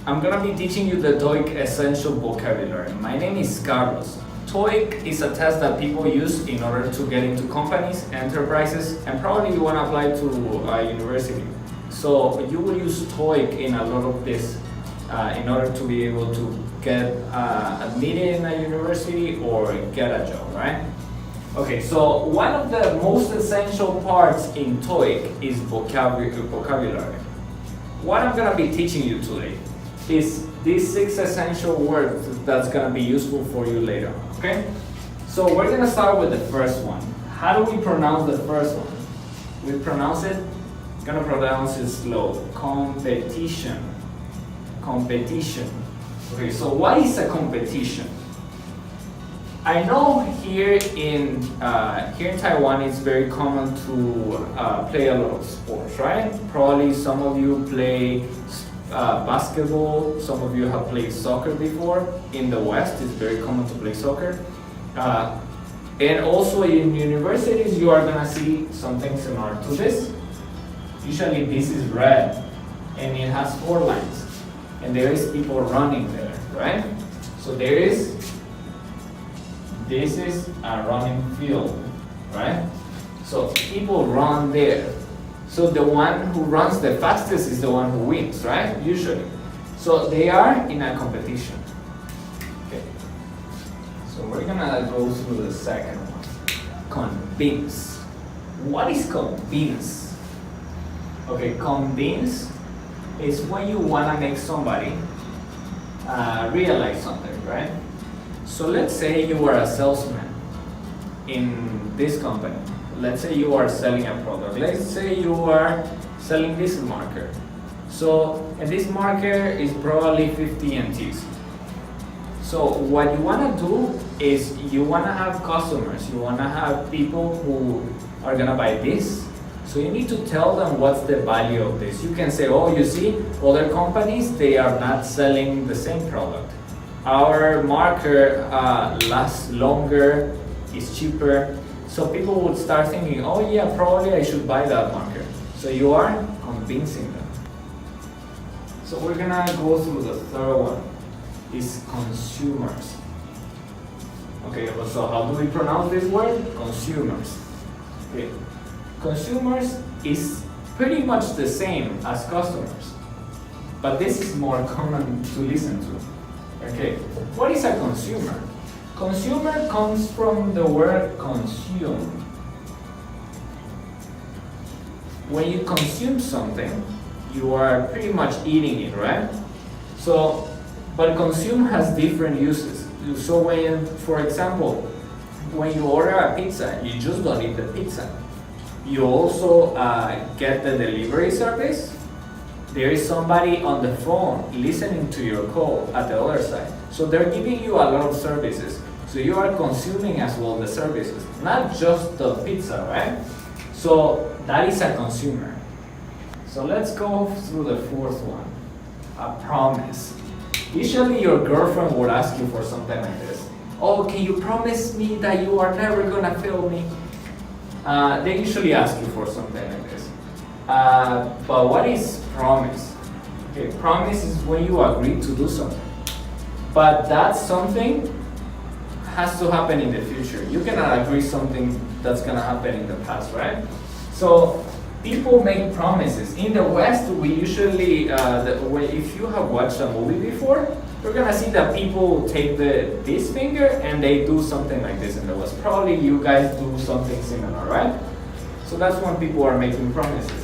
I'm gonna be teaching you the TOEIC essential vocabulary. My name is Carlos. TOEIC is a test that people use in order to get into companies, enterprises, and probably you wanna apply to a university. So you will use TOEIC in a lot of this in order to be able to get admitted in a university or get a job, right? Okay, so one of the most essential parts in TOEIC is vocabulary. What I'm gonna be teaching you today is these 6 essential words that's gonna be useful for you later, okay? So we're gonna start with the first one. How do we pronounce the first one? We pronounce it, gonna pronounce it slow. Competition. Competition. Okay, so what is a competition? I know here in Taiwan it's very common to play a lot of sports, right? Probably some of you play basketball, some of you have played soccer before. In the West, it's very common to play soccer. And also in universities, you are gonna see something similar to this. Usually this is red, and it has 4 lines. And there is people running there, right? So this is a running field, right? So people run there. So the one who runs the fastest is the one who wins, right? Usually. So they are in a competition. Okay. So we're gonna go through the second one. Convince. What is convince? Okay, convince is when you wanna make somebody realize something, right? So let's say you are a salesman in this company. Let's say you are selling a product. Let's say you are selling this marker. So, and this marker is probably 50 NTs. So what you wanna do is you wanna have customers. You wanna have people who are gonna buy this. So you need to tell them what's the value of this. You can say, oh, you see, other companies, they are not selling the same product. Our marker lasts longer, is cheaper. So people would start thinking, oh yeah, probably I should buy that marker. So you are convincing them. So we're gonna go through the third one, is consumers. Okay, so how do we pronounce this word? Consumers. Okay. Consumers is pretty much the same as customers, but this is more common to listen to. Okay, what is a consumer? Consumer comes from the word consume. When you consume something, you are pretty much eating it, right? So, but consume has different uses. So when, for example, when you order a pizza, you just don't eat the pizza. You also get the delivery service. There is somebody on the phone listening to your call at the other side. So they're giving you a lot of services. So you are consuming as well the services, not just the pizza, right? So that is a consumer. So let's go through the fourth one, a promise. Usually your girlfriend would ask you for something like this. Oh, can you promise me that you are never gonna fail me? They usually ask you for something like this. But what is promise? Okay, promise is when you agree to do something. But that something has to happen in the future. You cannot agree something that's gonna happen in the past, right? So people make promises. In the West, we usually, if you have watched a movie before, you're gonna see that people take this finger and they do something like this in the West. Probably you guys do something similar, right? So that's when people are making promises.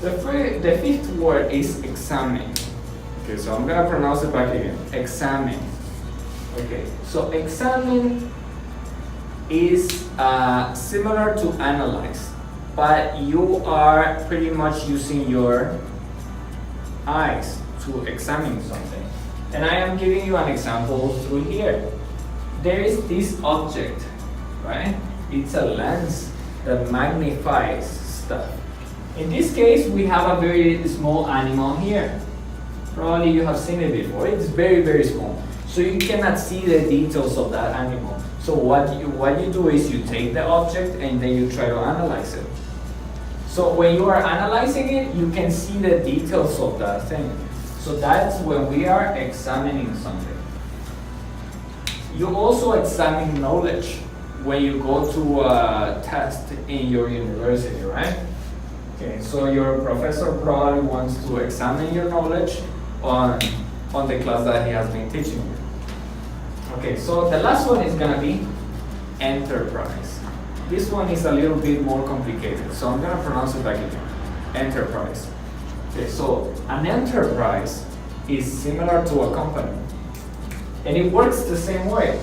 The fifth word is examine. Okay, so I'm gonna pronounce it back again. Examine. Okay, so examine is similar to analyze, but you are pretty much using your eyes to examine something. And I am giving you an example through here. There is this object, right? It's a lens that magnifies stuff. In this case, we have a very small animal here. Probably you have seen it before. It's very, very small. So you cannot see the details of that animal. So what you do is you take the object and then you try to analyze it. So when you are analyzing it, you can see the details of that thing. So that's when we are examining something. You also examine knowledge when you go to a test in your university, right? Okay, so your professor probably wants to examine your knowledge on the class that he has been teaching you. Okay, so the last one is gonna be enterprise. This one is a little bit more complicated, so I'm gonna pronounce it like again. Enterprise. Okay, so an enterprise is similar to a company, and it works the same way.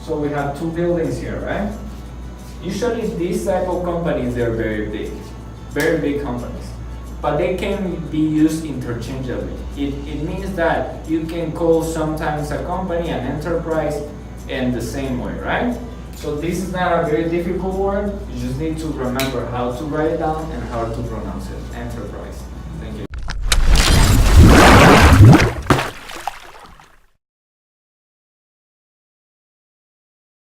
So we have two buildings here, right? Usually these type of companies, they're very big companies, but they can be used interchangeably. It means that you can call sometimes a company an enterprise in the same way, right? So this is not a very difficult word. You just need to remember how to write it down and how to pronounce it. Enterprise. Thank you.